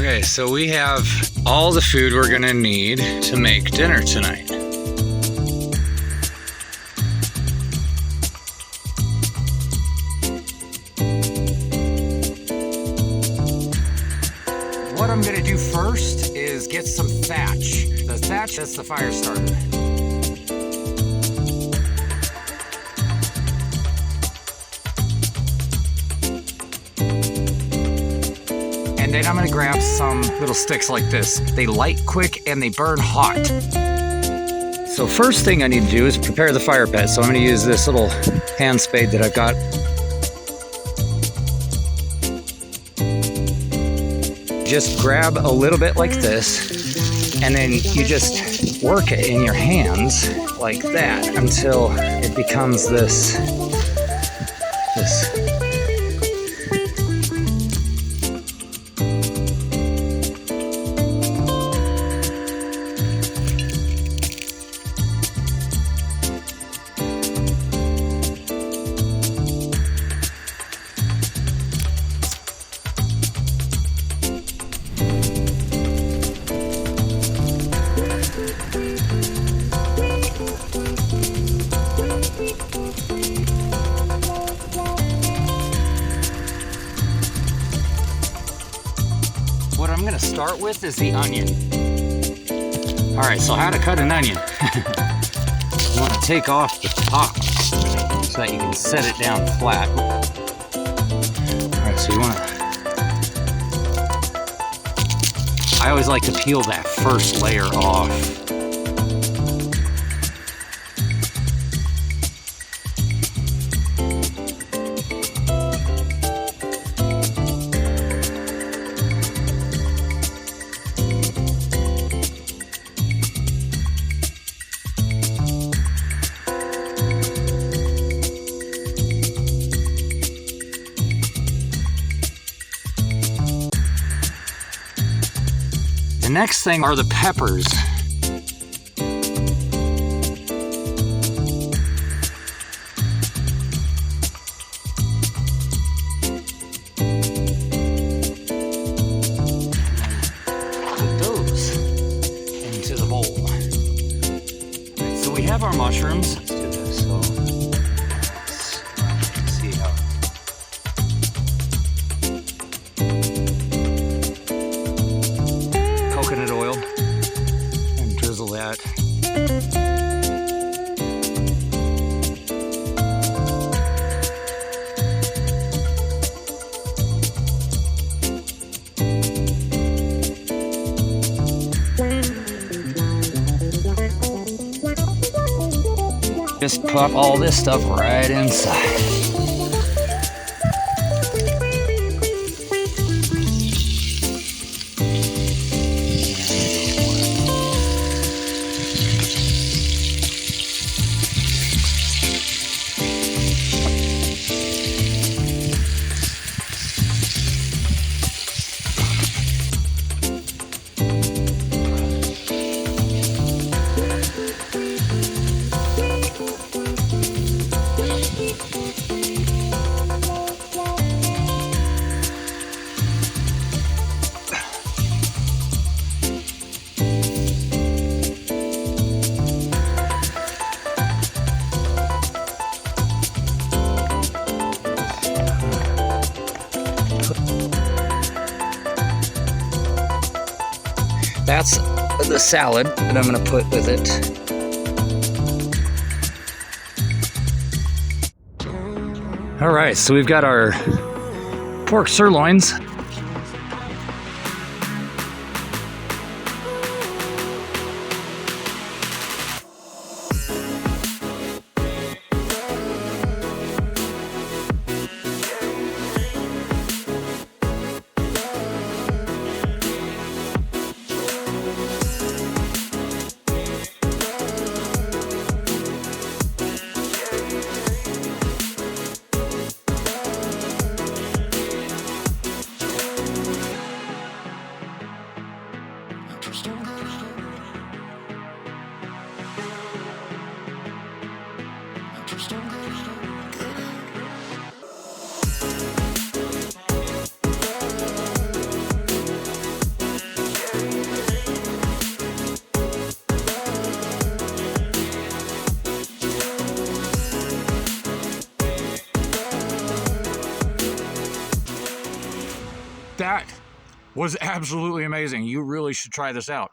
Okay, so we have all the food we're gonna need to make dinner tonight. What I'm gonna do first is get some thatch. The thatch, that's the fire starter. And then I'm gonna grab some little sticks like this. They light quick and they burn hot. So first thing I need to do is prepare the fire pit. So I'm gonna use this little hand spade that I've got. Just grab a little bit like this, and then you just work it in your hands like that until it becomes this. What I'm gonna start with is the onion. All right, so how to cut an onion. You wanna take off the top so that you can set it down flat. All right, so you wanna, I always like to peel that first layer off. The next thing are the peppers. Put those into the bowl. Right, so we have our mushrooms. Let's do this. So let's see how. Coconut oil and drizzle that. Just pop all this stuff right inside. That's the salad that I'm gonna put with it. All right, so we've got our pork sirloins. That was absolutely amazing. You really should try this out.